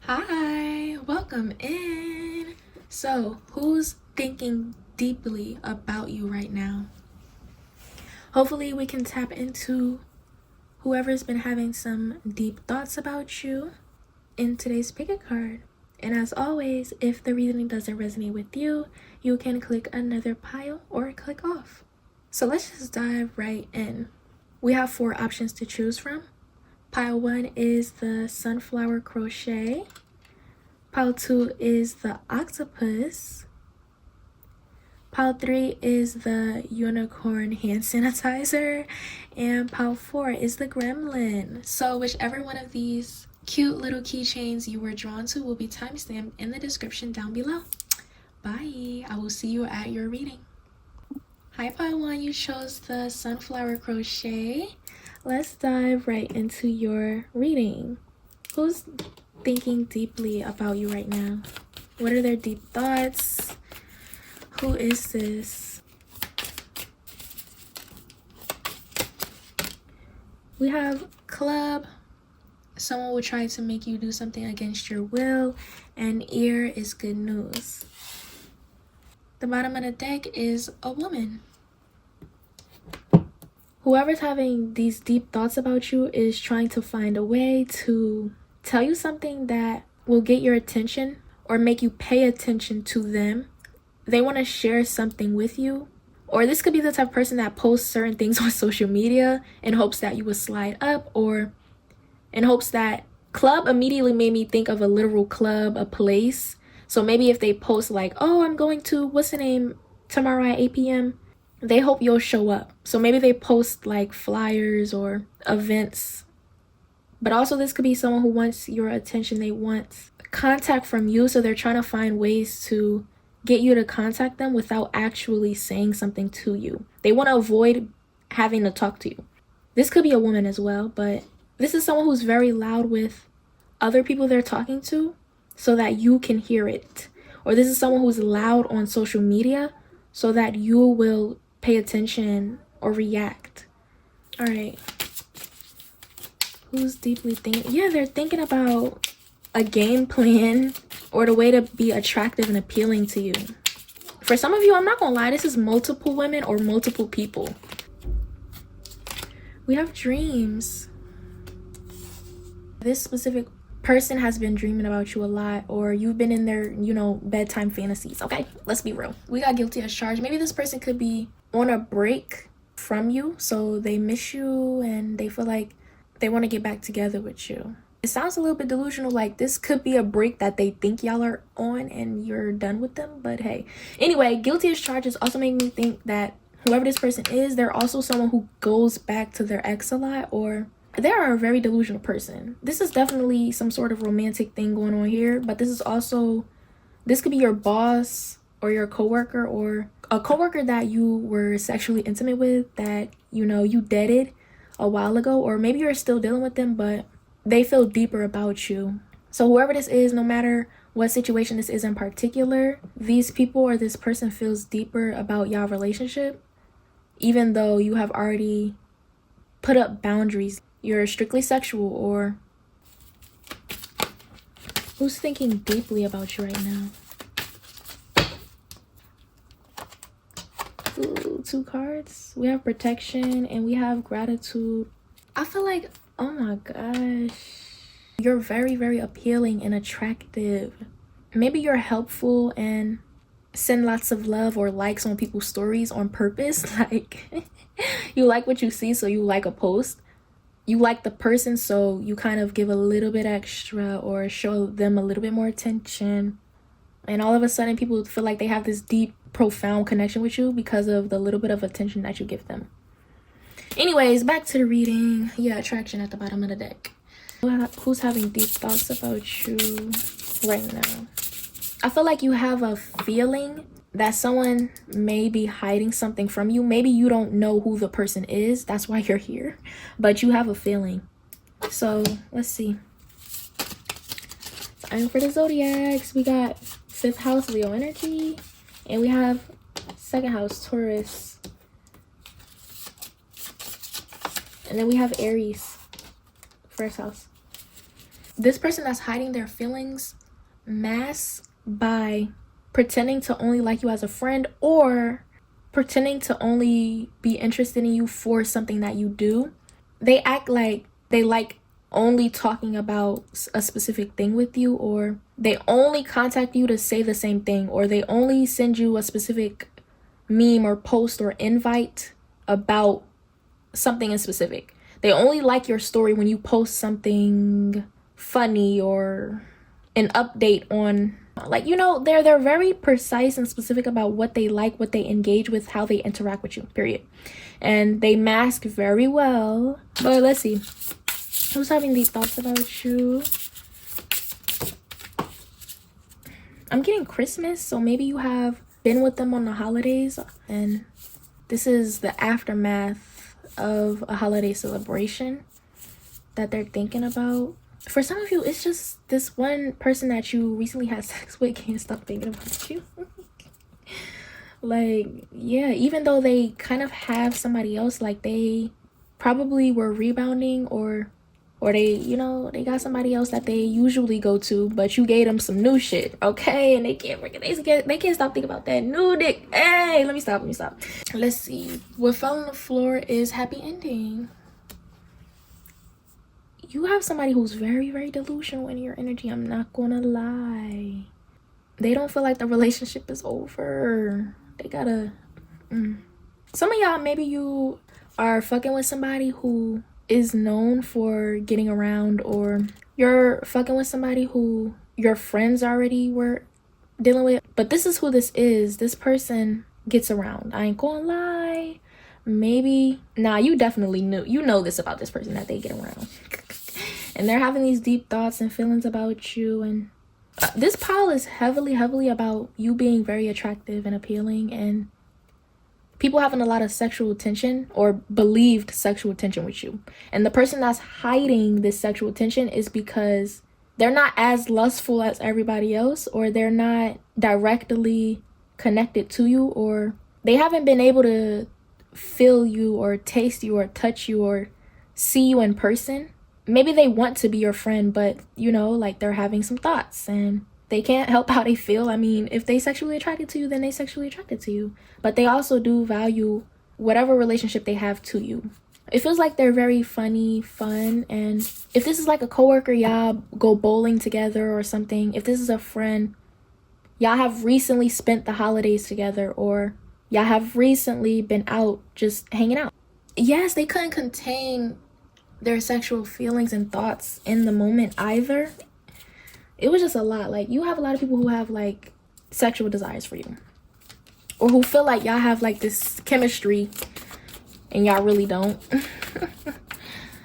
Hi, welcome in. So, who's thinking deeply about you right now? Hopefully, we can tap into whoever's been having some deep thoughts about you in today's pick a card. And as always, if the reasoning doesn't resonate with you, you can click another pile or click off. So let's just dive right in. We have 4 options to choose from. Pile 1 is the sunflower crochet. Pile 2 is the octopus. Pile 3 is the unicorn hand sanitizer. And pile 4 is the gremlin. So whichever one of these cute little keychains you were drawn to will be timestamped in the description down below. Bye. I will see you at your reading. Hi, pile 1. You chose the sunflower crochet. Let's dive right into your reading. Who's thinking deeply about you right now? What are their deep thoughts? Who is this? We have club. Someone will try to make you do something against your will. And ear is good news. The bottom of the deck is a woman. Whoever's having these deep thoughts about you is trying to find a way to tell you something that will get your attention or make you pay attention to them. They want to share something with you. Or this could be the type of person that posts certain things on social media in hopes that you would slide up, or in hopes that club immediately made me think of a literal club, a place. So maybe if they post like, oh, I'm going to, what's the name, tomorrow at 8 p.m., they hope you'll show up. So maybe they post like flyers or events. But also this could be someone who wants your attention. They want contact from you. So they're trying to find ways to get you to contact them without actually saying something to you. They want to avoid having to talk to you. This could be a woman as well, but this is someone who's very loud with other people they're talking to so that you can hear it. Or this is someone who's loud on social media so that you will pay attention or react. All right. Who's deeply thinking? Yeah, they're thinking about a game plan or the way to be attractive and appealing to you. For some of you, I'm not gonna lie, this is multiple women or multiple people. We have dreams. This specific person has been dreaming about you a lot, or you've been in their, bedtime fantasies. Okay, let's be real. We got guilty as charged. Maybe this person could be on a break from you, so they miss you and they feel like they want to get back together with you. It sounds a little bit delusional, like this could be a break that they think y'all are on and you're done with them, but hey. Anyway, guilty as charged is also making me think that whoever this person is, they're also someone who goes back to their ex a lot, or they are a very delusional person. This is definitely some sort of romantic thing going on here, but this could be your boss or your coworker, or a coworker that you were sexually intimate with that, you dated a while ago, or maybe you're still dealing with them, but they feel deeper about you. So whoever this is, no matter what situation this is in particular, these people or this person feels deeper about y'all relationship, even though you have already put up boundaries. You're strictly sexual, or who's thinking deeply about you right now? Ooh, 2 cards. We have protection and we have gratitude. I feel like, oh my gosh, you're very, very appealing and attractive. Maybe you're helpful and send lots of love or likes on people's stories on purpose. Like, you like what you see, so you like a post. You like the person, so you kind of give a little bit extra or show them a little bit more attention. And all of a sudden, people feel like they have this deep, profound connection with you because of the little bit of attention that you give them. Anyways, back to the reading. Yeah, attraction at the bottom of the deck. Who's having deep thoughts about you right now? I feel like you have a feeling that someone may be hiding something from you. Maybe you don't know who the person is. That's why you're here. But you have a feeling. So, let's see. Time for the zodiacs. We got 5th house Leo energy. And we have 2nd house Taurus. And then we have Aries, 1st house. this person that's hiding their feelings masks by pretending to only like you as a friend, or pretending to only be interested in you for something that you do. They act like they like only talking about a specific thing with you, or they only contact you to say the same thing, or they only send you a specific meme or post or invite about something in specific. They only like your story when you post something funny or an update on, like, you know, they're very precise and specific about what they like, what they engage with, how they interact with you, period. And they mask very well. But let's see, who's having these thoughts about you? I'm getting Christmas, so maybe you have been with them on the holidays, and this is the aftermath of a holiday celebration that they're thinking about. For some of you, it's just this one person that you recently had sex with can't stop thinking about you. Like, yeah, even though they kind of have somebody else, like they probably were rebounding, or they, you know, they got somebody else that they usually go to, but you gave them some new shit, okay? And they can't stop thinking about that new dick. Hey, let me stop. Let's see. What fell on the floor is happy ending. You have somebody who's very, very delusional in your energy. I'm not gonna lie. They don't feel like the relationship is over. They gotta... Some of y'all, maybe you are fucking with somebody who is known for getting around, or you're fucking with somebody who your friends already were dealing with. But this is who this is. This person gets around. I ain't gonna lie. Maybe... Nah, you definitely knew. You know this about this person, that they get around. And they're having these deep thoughts and feelings about you. And this pile is heavily about you being very attractive and appealing, and people having a lot of sexual tension or believed sexual tension with you. And the person that's hiding this sexual tension is because they're not as lustful as everybody else, or they're not directly connected to you, or they haven't been able to feel you or taste you or touch you or see you in person. Maybe they want to be your friend, but, you know, like, they're having some thoughts and they can't help how they feel. I mean, if they sexually attracted to you, then they sexually attracted to you. But they also do value whatever relationship they have to you. It feels like they're very funny, fun. And if this is like a coworker, y'all go bowling together or something. If this is a friend, y'all have recently spent the holidays together, or y'all have recently been out just hanging out. Yes, they couldn't contain their sexual feelings and thoughts in the moment either. It was just a lot. Like, you have a lot of people who have like sexual desires for you, or who feel like y'all have like this chemistry and y'all really don't.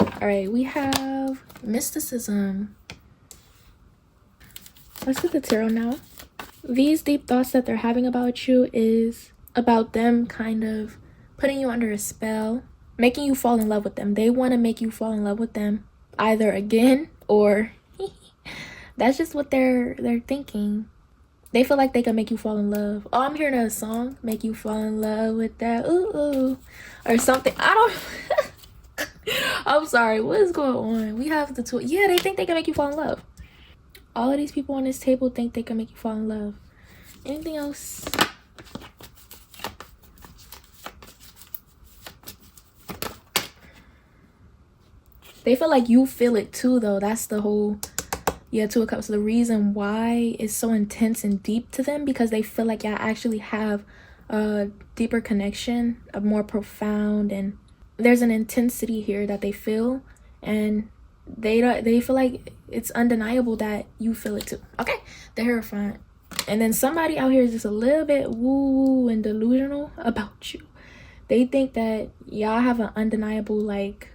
All right, we have mysticism. Let's get the tarot now. These deep thoughts that they're having about you is about them kind of putting you under a spell, making you fall in love with them. They want to make you fall in love with them either again, or that's just what they're thinking. They feel like they can make you fall in love. Oh, I'm hearing a song, make you fall in love with that ooh, or something. I don't I'm sorry, what is going on? We have the two. Yeah, they think they can make you fall in love. All of these people on this table think they can make you fall in love. Anything else? They feel like you feel it too, though. That's the whole, yeah, Two of Cups. The reason why it's so intense and deep to them, because they feel like y'all actually have a deeper connection, a more profound, and there's an intensity here that they feel, and they feel like it's undeniable that you feel it too. Okay, the Hierophant. And then somebody out here is just a little bit woo and delusional about you. They think that y'all have an undeniable like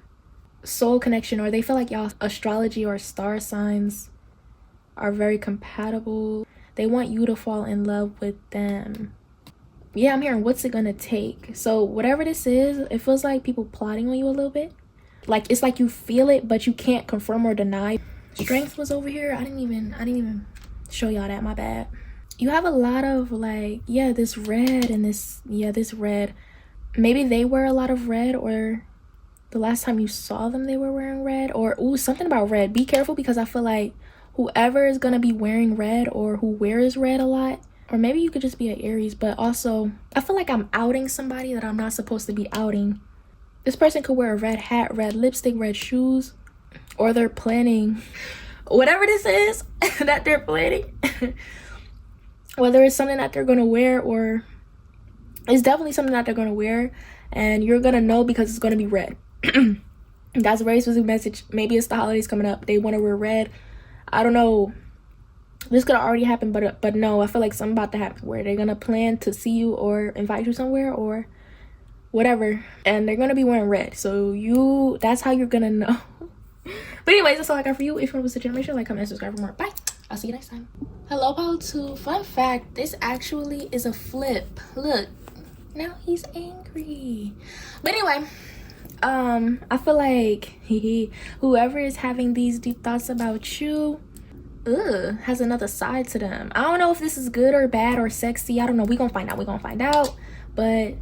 soul connection, or they feel like y'all astrology or star signs are very compatible. They want you to fall in love with them. Yeah, I'm hearing what's it gonna take. So whatever this is, it feels like people plotting on you a little bit. Like, it's like you feel it, but you can't confirm or deny. Strength was over here. I didn't even show y'all that, my bad. You have a lot of like, yeah, this red and this red. Maybe they wear a lot of red, or the last time you saw them, they were wearing red. Or, ooh, something about red. Be careful, because I feel like whoever is going to be wearing red or who wears red a lot, or maybe you could just be an Aries, but also I feel like I'm outing somebody that I'm not supposed to be outing. This person could wear a red hat, red lipstick, red shoes, or they're planning whatever this is that they're planning. Whether it's something that they're going to wear, or it's definitely something that they're going to wear, and you're going to know because it's going to be red. That's a very specific message. Maybe it's the holidays coming up. They want to wear red. I don't know. This could have already happened, but no, I feel like something about to happen where they're going to plan to see you or invite you somewhere or whatever, and they're going to be wearing red. So that's how you're going to know. But anyways, that's all I got for you. If you want to make sure to like, comment, and subscribe for more. Bye. I'll see you next time. Hello, Pile 2. Fun fact, this actually is a flip. Look, now he's angry. But anyway, I feel like whoever is having these deep thoughts about you has another side to them. I don't know if this is good or bad or sexy. I don't know. We're gonna find out. But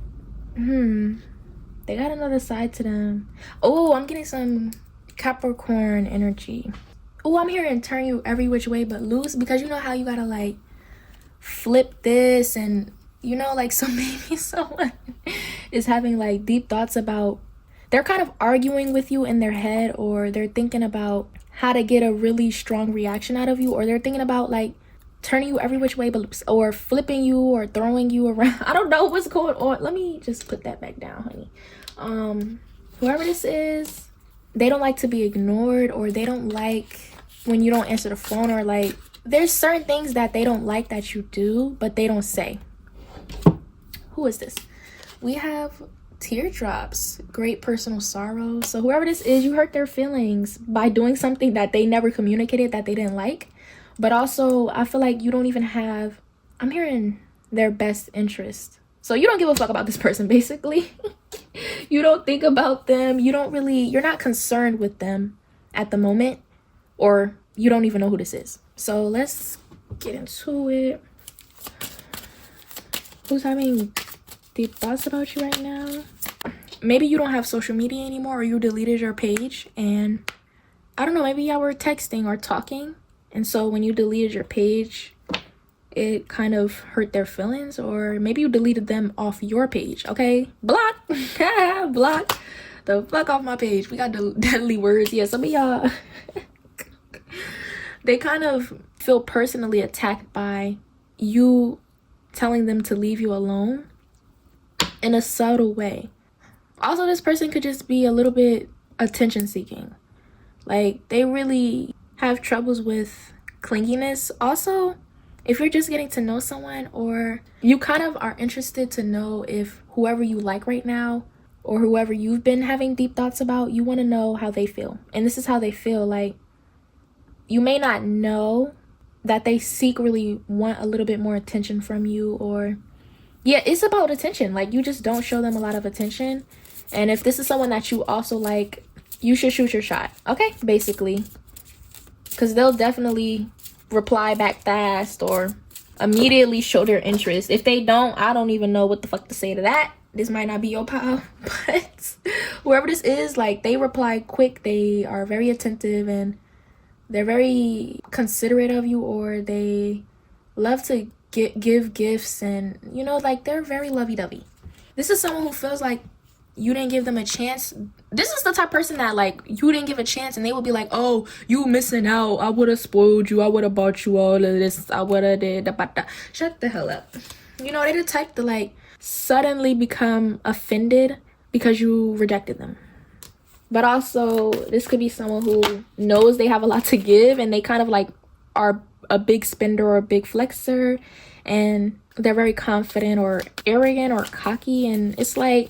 they got another side to them. Oh, I'm getting some Capricorn energy. Oh, I'm hearing turn you every which way but loose, because you know how you gotta like flip this, and you know, like, so maybe someone is having like deep thoughts about, they're kind of arguing with you in their head, or they're thinking about how to get a really strong reaction out of you, or they're thinking about like turning you every which way but, or flipping you or throwing you around. I don't know what's going on. Let me just put that back down, honey. Whoever this is, they don't like to be ignored, or they don't like when you don't answer the phone, or like there's certain things that they don't like that you do but they don't say. Who is this? We have teardrops, great personal sorrow. So whoever this is, you hurt their feelings by doing something that they never communicated that they didn't like. But also, I feel like you don't even have, I'm hearing their best interest. So you don't give a fuck about this person, basically. You don't think about them. You're not concerned with them at the moment, or you don't even know who this is. So let's get into it. Who's having deep thoughts about you right now? Maybe you don't have social media anymore, or you deleted your page, and I don't know, maybe y'all were texting or talking, and so when you deleted your page, it kind of hurt their feelings, or maybe you deleted them off your page. Okay, block. Block the fuck off my page. We got deadly words. Yeah, some of y'all they kind of feel personally attacked by you telling them to leave you alone in a subtle way. Also, this person could just be a little bit attention seeking. Like, they really have troubles with clinginess. Also, if you're just getting to know someone, or you kind of are interested to know if whoever you like right now, or whoever you've been having deep thoughts about, you want to know how they feel. And this is how they feel. Like, you may not know that they secretly want a little bit more attention from you, or yeah, it's about attention. Like, you just don't show them a lot of attention. And if this is someone that you also like, you should shoot your shot. Okay, basically, because they'll definitely reply back fast or immediately show their interest. If they don't, I don't even know what the fuck to say to that. This might not be your pal, but whoever this is, like, they reply quick. They are very attentive, and they're very considerate of you, or they love to give gifts, and you know, like, they're very lovey-dovey. This is someone who feels like you didn't give them a chance. This is the type of person that, like, you didn't give a chance, and they will be like, oh, you missing out. I would have spoiled you. I would have bought you all of this. I would have did da. Shut the hell up. You know, they're the type to, like, suddenly become offended because you rejected them. But also, this could be someone who knows they have a lot to give, and they kind of like are a big spender or a big flexer, and they're very confident or arrogant or cocky, and it's like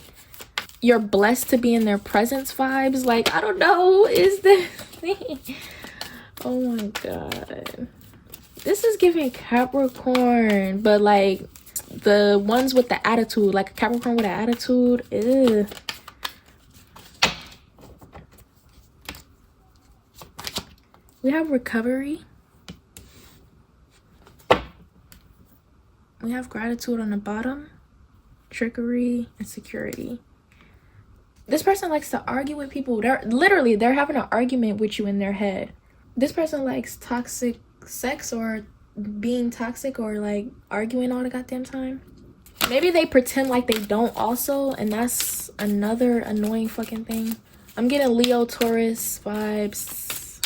you're blessed to be in their presence vibes. Like, I don't know, is this oh my god, this is giving Capricorn, but like the ones with the attitude, like a Capricorn with an attitude. Ew. We have recovery. We have gratitude on the bottom, trickery, and security. This person likes to argue with people. They're having an argument with you in their head. This person likes toxic sex or being toxic or like arguing all the goddamn time. Maybe they pretend like they don't also, and that's another annoying fucking thing. I'm getting Leo, Taurus vibes.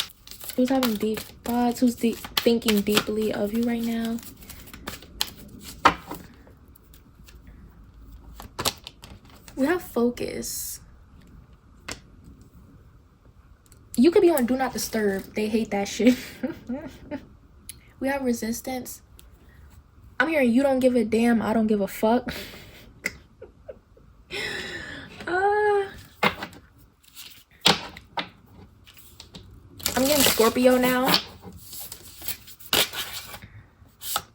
Who's having deep thoughts? Who's thinking deeply of you right now? We have focus. You could be on do not disturb. They hate that shit. We have resistance. I'm hearing you don't give a damn, I don't give a fuck. I'm getting Scorpio now.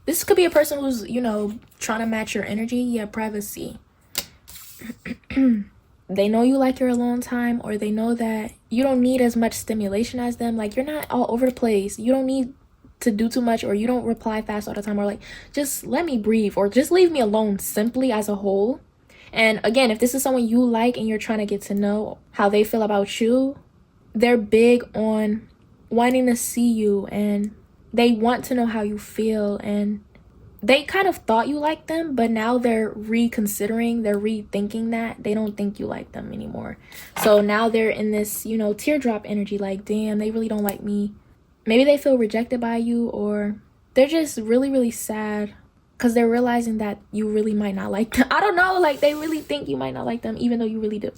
This could be a person who's, you know, trying to match your energy. Yeah, privacy. They know you like your alone time, or they know that you don't need as much stimulation as them. Like, you're not all over the place. You don't need to do too much, or you don't reply fast all the time, or like, just let me breathe, or just leave me alone simply as a whole. And again, if this is someone you like and you're trying to get to know how they feel about you, they're big on wanting to see you, and they want to know how you feel, and they kind of thought you liked them, but now they're reconsidering, they're rethinking that they don't think you like them anymore. So now they're in this, you know, teardrop energy, like, damn, they really don't like me. Maybe they feel rejected by you, or they're just really, really sad because they're realizing that you really might not like them. I don't know, like, they really think you might not like them, even though you really do.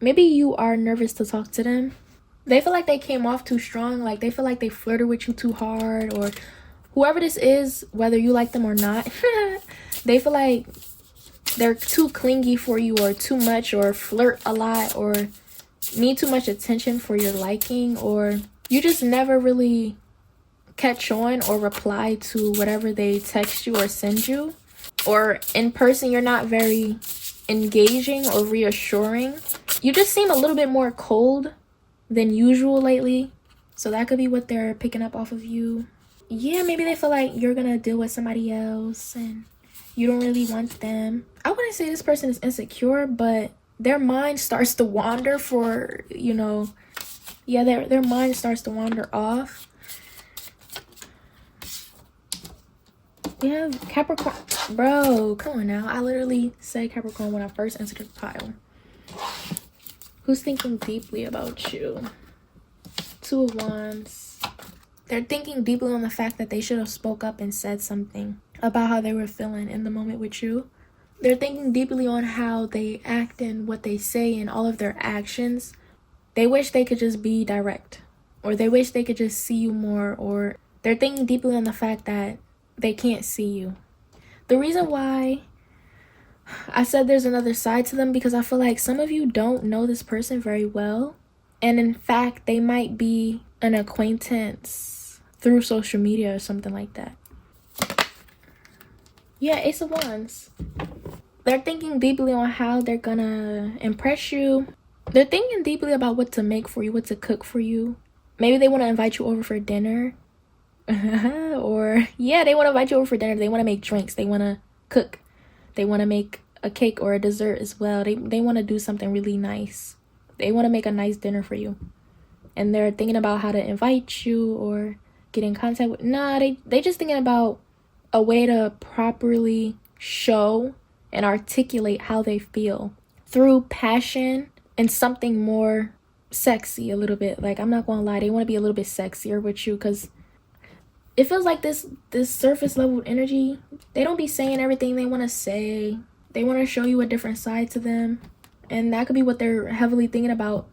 Maybe you are nervous to talk to them. They feel like they came off too strong, like they feel like they flirted with you too hard, or whoever this is, whether you like them or not, they feel like they're too clingy for you, or too much, or flirt a lot, or need too much attention for your liking, or you just never really catch on or reply to whatever they text you or send you, or in person you're not very engaging or reassuring. You just seem a little bit more cold than usual lately, so that could be what they're picking up off of you. Yeah, maybe they feel like you're gonna deal with somebody else and you don't really want them. I wouldn't say this person is insecure, but their mind starts to wander for, you know, yeah, their mind starts to wander off. Yeah, Capricorn. Bro, come on now. I literally said Capricorn when I first entered the pile. Who's thinking deeply about you? Two of Wands. They're thinking deeply on the fact that they should have spoke up and said something about how they were feeling in the moment with you. They're thinking deeply on how they act and what they say and all of their actions. They wish they could just be direct, or they wish they could just see you more, or they're thinking deeply on the fact that they can't see you. The reason why I said there's another side to them, because I feel like some of you don't know this person very well, and in fact they might be an acquaintance through social media or something like that. Yeah, Ace of Wands. They're thinking deeply on how they're gonna impress you. They're thinking deeply about what to make for you, what to cook for you. Maybe they want to invite you over for dinner. Or yeah, they want to invite you over for dinner. They want to make drinks. They want to cook. They want to make a cake or a dessert as well. They want to do something really nice. They want to make a nice dinner for you. And they're thinking about how to invite you or get in contact with. Nah, they just thinking about a way to properly show and articulate how they feel through passion and something more sexy a little bit. Like, I'm not gonna lie, they want to be a little bit sexier with you, because it feels like this surface level energy, they don't be saying everything they want to say. They want to show you a different side to them, and that could be what they're heavily thinking about.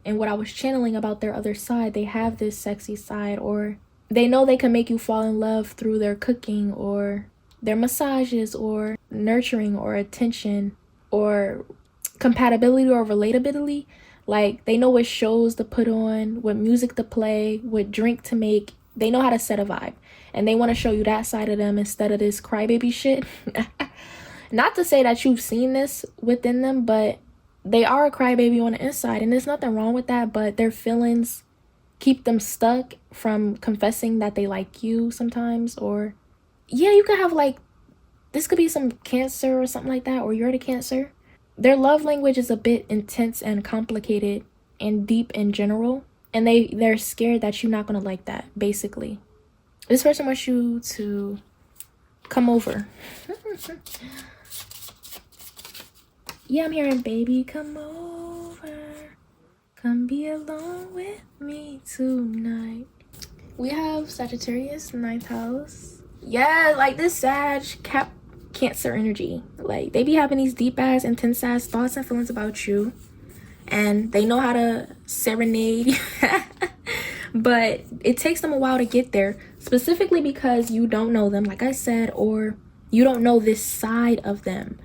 And what I was channeling about their other side, they have this sexy side, or they know they can make you fall in love through their cooking or their massages or nurturing or attention or compatibility or relatability. Like, they know what shows to put on, what music to play, what drink to make. They know how to set a vibe, and they want to show you that side of them instead of this crybaby shit. Not to say that you've seen this within them, but they are a crybaby on the inside, and there's nothing wrong with that, but their feelings keep them stuck from confessing that they like you sometimes. Or yeah, you could have, like, this could be some Cancer or something like that, or you're the Cancer. their love language is a bit intense and complicated and deep in general. And they're scared that you're not going to like that, basically. This person wants you to come over. Yeah, I'm hearing, baby, come over. Come be alone with me tonight. We have Sagittarius, 9th house. Yeah, like this Sag, Cancer energy. Like, they be having these deep-ass, intense-ass thoughts and feelings about you. And they know how to serenade. But it takes them a while to get there. Specifically because you don't know them, like I said, or you don't know this side of them.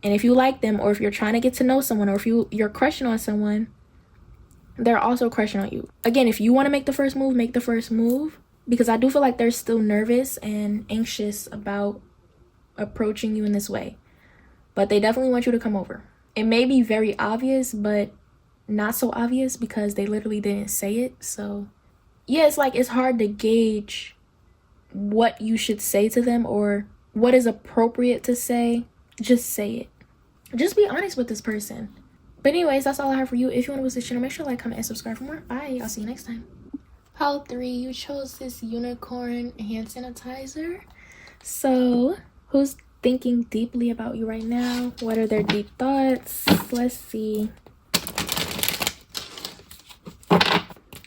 And if you like them, or if you're trying to get to know someone, or if you're crushing on someone, they're also crushing on you. Again, if you want to make the first move, make the first move. Because I do feel like they're still nervous and anxious about approaching you in this way. But they definitely want you to come over. It may be very obvious, but not so obvious because they literally didn't say it. So yeah, it's like it's hard to gauge what you should say to them or what is appropriate to say. Just say it. Just be honest with this person. But anyways, that's all I have for you. If you want to watch this channel, make sure to like, comment, and subscribe for more. Bye. I'll see you next time. Pile 3, you chose this unicorn hand sanitizer. So who's thinking deeply about you right now? What are their deep thoughts? Let's see.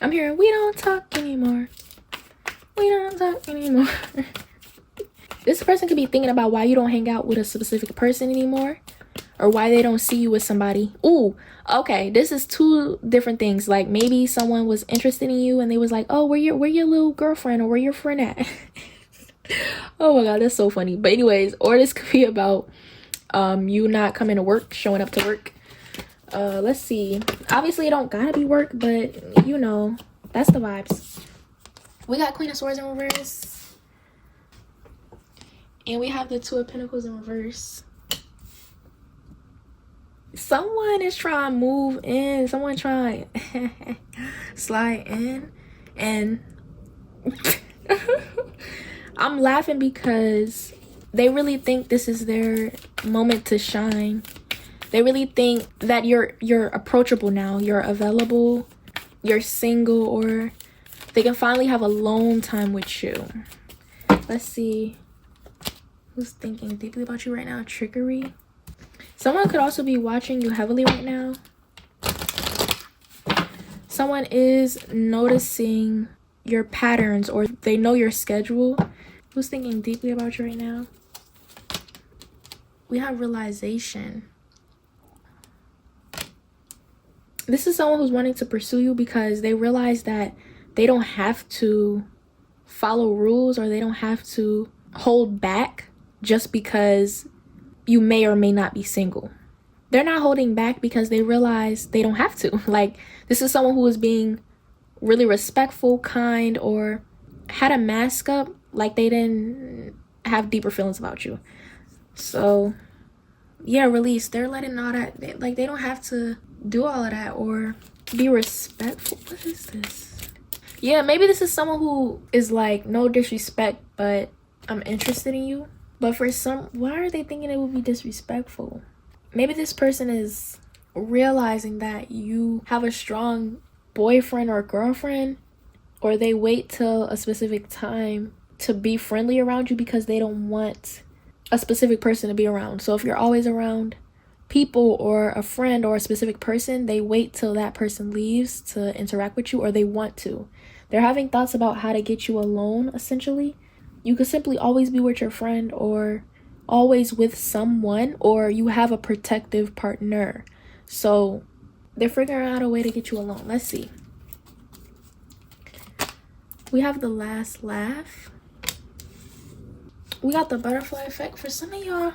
I'm hearing, we don't talk anymore. We don't talk anymore. This person could be thinking about why you don't hang out with a specific person anymore, or why they don't see you with somebody. Ooh, okay, this is 2 different things. Like, maybe someone was interested in you and they was like, oh, where your little girlfriend, or where your friend at? Oh my god, that's so funny. But anyways, or this could be about you not coming to work, showing up to work. Let's see. Obviously it don't gotta be work, but you know, that's the vibes. We got Queen of Swords in reverse, and we have the 2 of Pentacles in reverse. Someone is trying to move in. Someone trying slide in. And I'm laughing because they really think this is their moment to shine. They really think that you're approachable now. You're available. You're single, or they can finally have alone time with you. Let's see. Who's thinking deeply about you right now? Trickery. Someone could also be watching you heavily right now. Someone is noticing your patterns, or they know your schedule. Who's thinking deeply about you right now? We have realization. This is someone who's wanting to pursue you because they realize that they don't have to follow rules, or they don't have to hold back just because you may or may not be single. They're not holding back because they realize they don't have to. Like, this is someone who is being really respectful, kind, or had a mask up, like they didn't have deeper feelings about you. So yeah, release. They're letting all that, like, they don't have to do all of that or be respectful. What is this? Yeah, maybe this is someone who is like, no disrespect, but I'm interested in you. But for some, why are they thinking it would be disrespectful? Maybe this person is realizing that you have a strong boyfriend or girlfriend, or they wait till a specific time to be friendly around you because they don't want a specific person to be around. So if you're always around people or a friend or a specific person, they wait till that person leaves to interact with you, or they want to. They're having thoughts about how to get you alone, essentially. You could simply always be with your friend, or always with someone, or you have a protective partner. So they're figuring out a way to get you alone. Let's see. We have the last laugh. We got the butterfly effect. For some of y'all,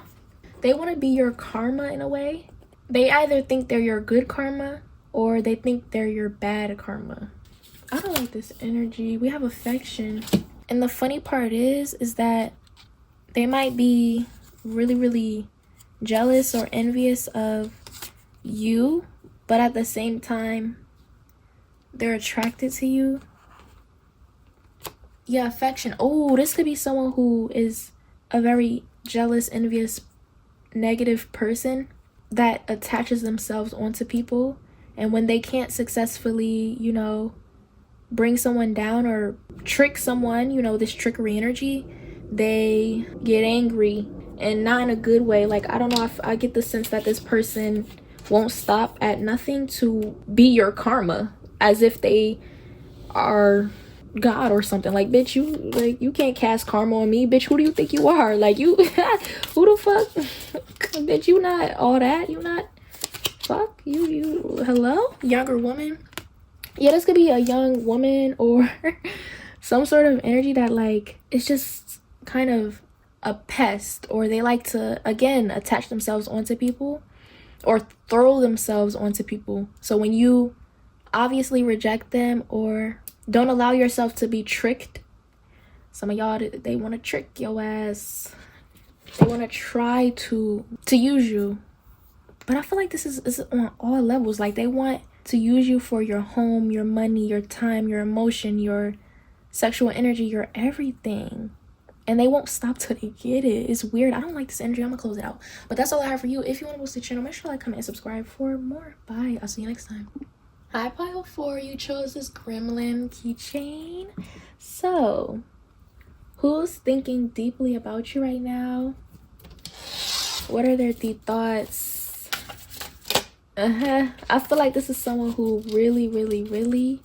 they want to be your karma in a way. They either think they're your good karma, or they think they're your bad karma. I don't like this energy. We have affection. And the funny part is that they might be really, really jealous or envious of you, but at the same time, they're attracted to you. Yeah, affection. Oh, this could be someone who is a very jealous, envious, negative person. that attaches themselves onto people, and when they can't successfully, you know, bring someone down or trick someone, you know, this trickery energy, they get angry, and not in a good way. Like, I don't know, if I get the sense that this person won't stop at nothing to be your karma, as if they are God or something. Like, bitch, you can't cast karma on me, bitch. Who do you think you are? Like, you who the fuck? Bitch, you not all that. You not fuck you hello, younger woman. Yeah, this could be a young woman or some sort of energy that, like, it's just kind of a pest, or they like to, again, attach themselves onto people or throw themselves onto people. So when you obviously reject them or don't allow yourself to be tricked, some of y'all, they want to trick your ass. They want to try to use you. But I feel like this is on all levels. Like, they want to use you for your home, your money, your time, your emotion, your sexual energy, your everything. And they won't stop till they get it. It's weird. I don't like this energy. I'm gonna close it out. But that's all I have for you. If you want to boost the channel, make sure to like, comment, and subscribe for more. Bye. I'll see you next time. Hi, pile 4. You chose this Gremlin keychain. So, who's thinking deeply about you right now? What are their deep thoughts? I feel like this is someone who really, really, really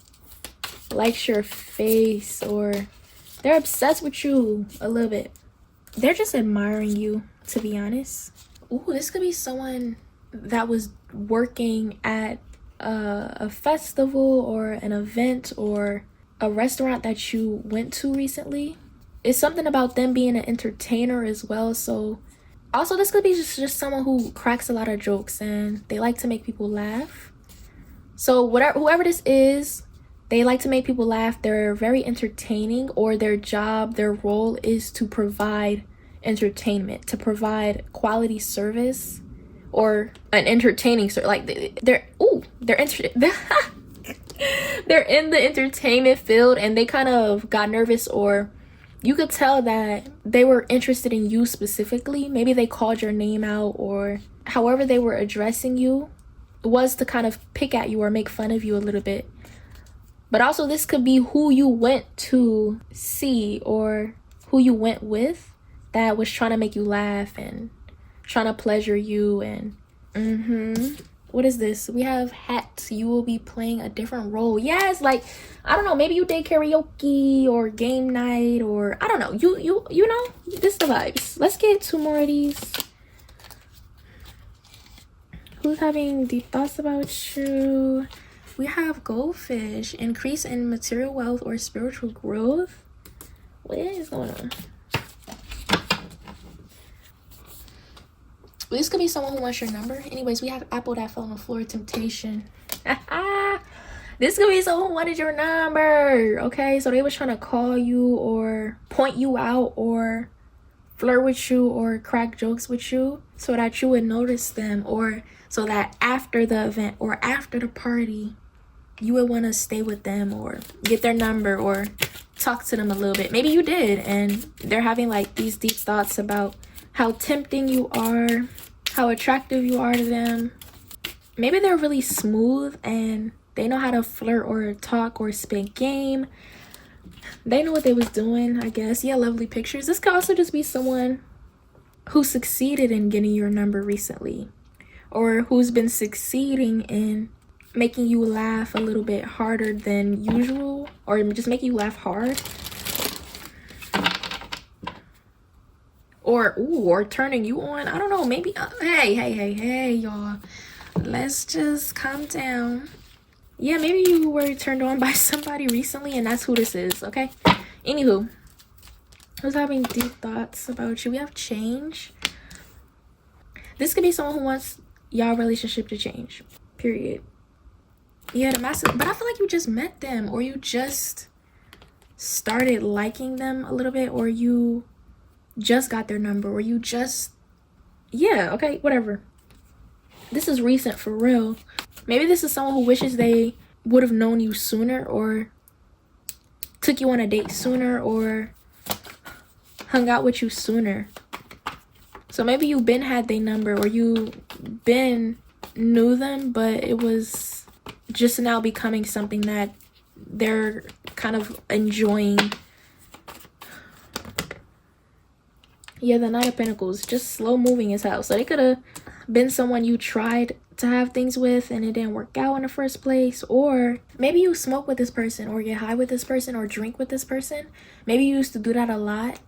likes your face, or they're obsessed with you a little bit. They're just admiring you, to be honest. Ooh, this could be someone that was working at a festival or an event or a restaurant that you went to recently. It's something about them being an entertainer as well. So also, this could be just someone who cracks a lot of jokes and they like to make people laugh. So whoever this is, they like to make people laugh. They're very entertaining, or their job, their role is to provide entertainment, to provide quality service, or an entertaining service. Like, they're in the entertainment field, and they kind of got nervous, or you could tell that they were interested in you specifically. Maybe they called your name out, or however they were addressing you was to kind of pick at you or make fun of you a little bit. But also, this could be who you went to see or who you went with that was trying to make you laugh and trying to pleasure you. And what is this? We have hats. You will be playing a different role. Yes, like, I don't know, maybe you did karaoke or game night, or I don't know. You know, this is the vibes. Let's get 2 more of these. Who's having deep thoughts about you? We have goldfish. Increase in material wealth or spiritual growth. What is going on? This could be someone who wants your number. Anyways, we have apple that fell on the floor. Temptation. This could be someone who wanted your number. Okay, so they was trying to call you or point you out or flirt with you or crack jokes with you so that you would notice them, or so that after the event or after the party you would want to stay with them or get their number or talk to them a little bit. Maybe you did, and they're having like these deep thoughts about how tempting you are, how attractive you are to them. Maybe they're really smooth and they know how to flirt or talk or spit game. They know what they was doing, I guess. Yeah, lovely pictures. This could also just be someone who succeeded in getting your number recently, or who's been succeeding in making you laugh a little bit harder than usual, or just making you laugh hard. Or turning you on. I don't know, maybe hey y'all, let's just calm down. Yeah, maybe you were turned on by somebody recently, and that's who this is. Okay, anywho, who's having deep thoughts about you? We have change. This could be someone who wants y'all relationship to change, period. Yeah, the massive, but I feel like you just met them, or you just started liking them a little bit, or you just got their number, or you just, yeah, okay, whatever. This is recent for real. Maybe this is someone who wishes they would have known you sooner, or took you on a date sooner, or hung out with you sooner. So maybe you been had their number, or you been knew them, but it was just now becoming something that they're kind of enjoying. Yeah, the Knight of Pentacles, just slow moving as hell. So they could have been someone you tried to have things with and it didn't work out in the first place. Or maybe you smoke with this person, or get high with this person, or drink with this person. Maybe you used to do that a lot.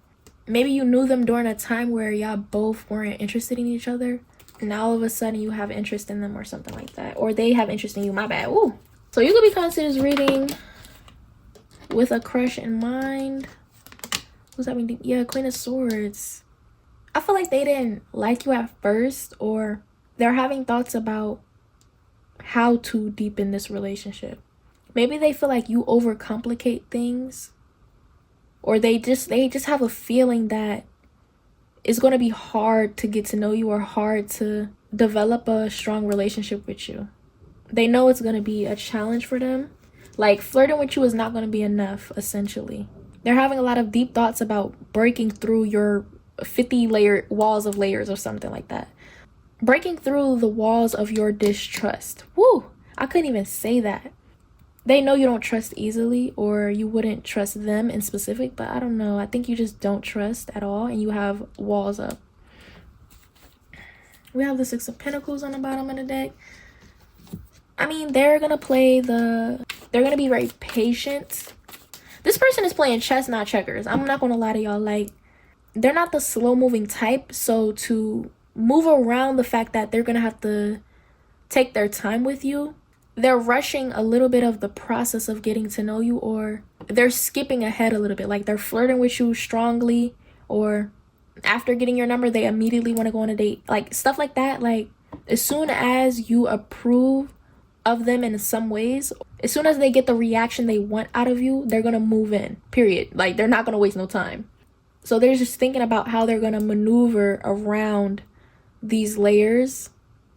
Maybe you knew them during a time where y'all both weren't interested in each other. And now all of a sudden you have interest in them or something like that. Or they have interest in you, my bad. Ooh. So you could be coming to this reading with a crush in mind. Who's having, yeah, Queen of Swords. I feel like they didn't like you at first, or they're having thoughts about how to deepen this relationship. Maybe they feel like you overcomplicate things, or they just have a feeling that it's going to be hard to get to know you, or hard to develop a strong relationship with you. They know it's going to be a challenge for them. Like, flirting with you is not going to be enough, essentially. They're having a lot of deep thoughts about breaking through your 50 walls of layers or something like that. Breaking through the walls of your distrust. Woo! I couldn't even say that. They know you don't trust easily, or you wouldn't trust them in specific, but I don't know. I think you just don't trust at all, and you have walls up. We have the Six of Pentacles on the bottom of the deck. I mean, they're going to be very patient. This person is playing chess, not checkers. I'm not going to lie to y'all. Like, they're not the slow moving type. So to move around the fact that they're going to have to take their time with you, they're rushing a little bit of the process of getting to know you, or they're skipping ahead a little bit. Like, they're flirting with you strongly, or after getting your number, they immediately want to go on a date. Like, stuff like that. Like, as soon as you approve of them in some ways, as soon as they get the reaction they want out of you, they're going to move in, period. Like, they're not going to waste no time. So they're just thinking about how they're going to maneuver around these layers,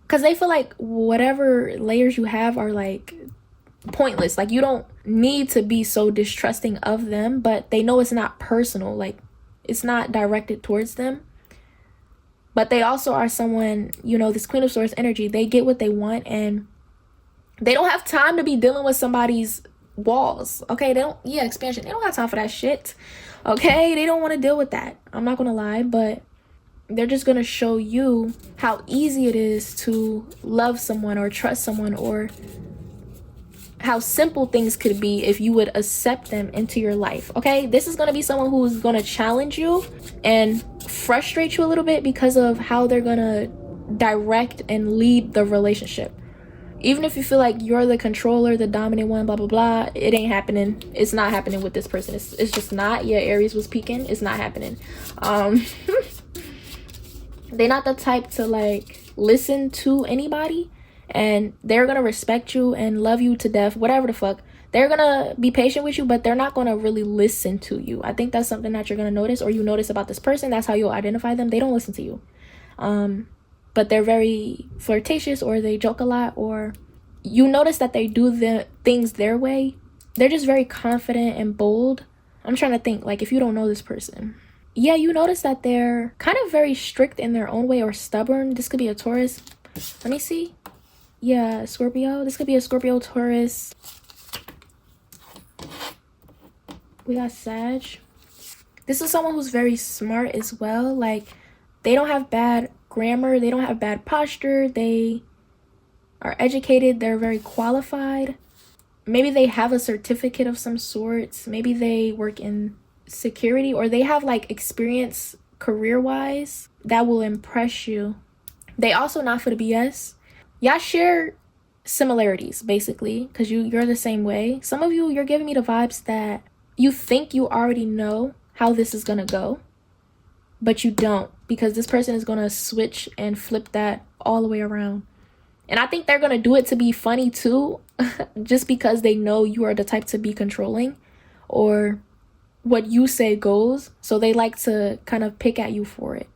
because they feel like whatever layers you have are like pointless. Like, you don't need to be so distrusting of them, but they know it's not personal. Like, it's not directed towards them. But they also are someone, you know, this Queen of Swords energy, they get what they want, and they don't have time to be dealing with somebody's walls. Okay, they don't, yeah, expansion. They don't have time for that shit. Okay, they don't want to deal with that. I'm not gonna lie, but they're just gonna show you how easy it is to love someone or trust someone, or how simple things could be if you would accept them into your life. Okay, this is gonna be someone who's gonna challenge you and frustrate you a little bit because of how they're gonna direct and lead the relationship. Even if you feel like you're the controller, the dominant one, blah, blah, blah, it ain't happening. It's not happening with this person. It's just not. Yeah, Aries was peaking. It's not happening. They're not the type to, like, listen to anybody. And they're going to respect you and love you to death, whatever the fuck. They're going to be patient with you, but they're not going to really listen to you. I think that's something that you're going to notice, or you notice about this person. That's how you'll identify them. They don't listen to you. But they're very flirtatious, or they joke a lot, or you notice that they do the things their way. They're just very confident and bold. I'm trying to think, like, if you don't know this person. Yeah, you notice that they're kind of very strict in their own way, or stubborn. This could be a Taurus. Let me see. Yeah, Scorpio. This could be a Scorpio, Taurus. We got Sag. This is someone who's very smart as well. Like, they don't have bad grammar, they don't have bad posture, they are educated, they're very qualified. Maybe they have a certificate of some sorts, maybe they work in security, or they have like experience career-wise that will impress you. They also not for the BS. Y'all share similarities basically, because you're the same way. Some of you, you're giving me the vibes that you think you already know how this is gonna go, but you don't, because this person is going to switch and flip that all the way around. And I think they're going to do it to be funny too, just because they know you are the type to be controlling, or what you say goes. So they like to kind of pick at you for it.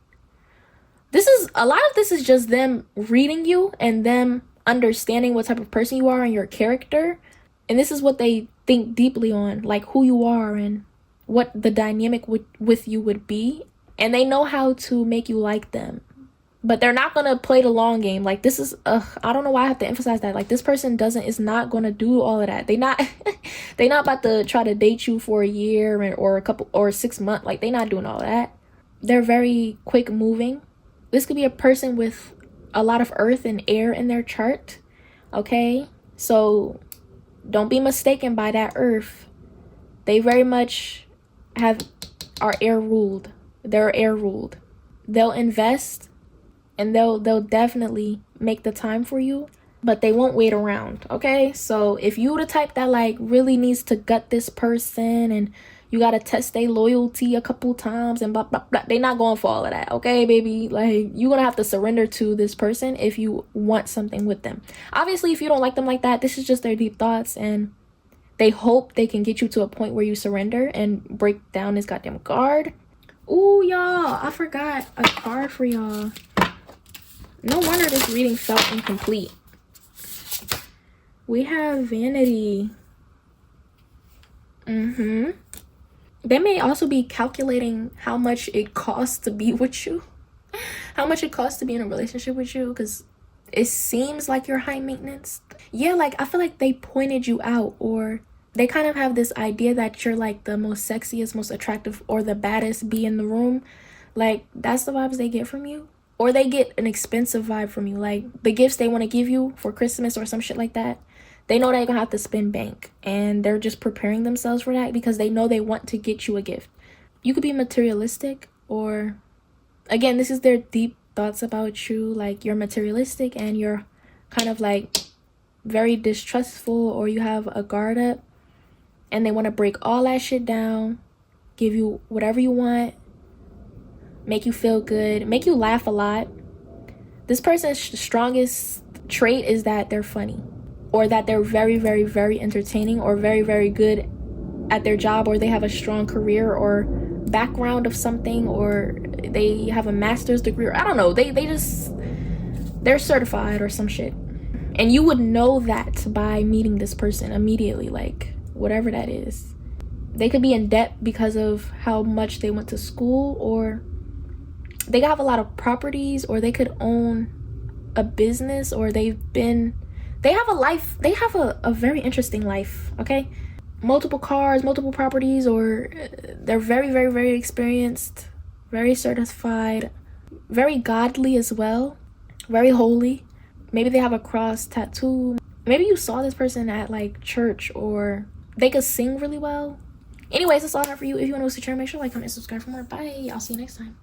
A lot of this is just them reading you and them understanding what type of person you are and your character. And this is what they think deeply on, like who you are and what the dynamic with you would be. And they know how to make you like them. but they're not gonna play the long game. Like, this is I don't know why I have to emphasize that. Like, this person is not gonna do all of that. They not they not about to try to date you for a year or a couple or 6 months. Like, they not doing all of that. They're very quick moving. This could be a person with a lot of earth and air in their chart. Okay, so don't be mistaken by that earth. They very much are air ruled. They're air ruled. They'll invest and they'll definitely make the time for you, but they won't wait around. Okay, so if you the type that like really needs to gut this person and you gotta test their loyalty a couple times and blah blah blah, they not going for all of that. Okay, baby, like, you're gonna have to surrender to this person if you want something with them. Obviously, if you don't like them like that, this is just their deep thoughts, and they hope they can get you to a point where you surrender and break down this goddamn guard. Ooh, y'all, I forgot a card for y'all. No wonder this reading felt incomplete. We have Vanity. They may also be calculating how much it costs to be with you. How much it costs to be in a relationship with you, because it seems like you're high maintenance. Yeah, like, I feel like they pointed you out, or they kind of have this idea that you're like the most sexiest, most attractive, or the baddest bee in the room. Like, that's the vibes they get from you. Or they get an expensive vibe from you. Like, the gifts they want to give you for Christmas or some shit like that, they know they're gonna have to spend bank, and they're just preparing themselves for that because they know they want to get you a gift. You could be materialistic, or again, this is their deep thoughts about you. Like, you're materialistic and you're kind of like very distrustful, or you have a guard up, and they want to break all that shit down, give you whatever you want, make you feel good, make you laugh a lot. This person's strongest trait is that they're funny, or that they're very, very, very entertaining, or very, very good at their job, or they have a strong career or background of something, or they have a master's degree, or I don't know, they're certified or some shit. And you would know that by meeting this person immediately, like, whatever that is. They could be in debt because of how much they went to school, or they have a lot of properties, or they could own a business, or they have a life. They have a very interesting life. Okay, multiple cars, multiple properties, or they're very, very, very experienced, very certified, very godly as well, very holy. Maybe they have a cross tattoo. Maybe you saw this person at like church, or they could sing really well. Anyways, that's all I have for you. If you want to see the channel, make sure to like, comment, subscribe for more. Bye. I'll see you next time.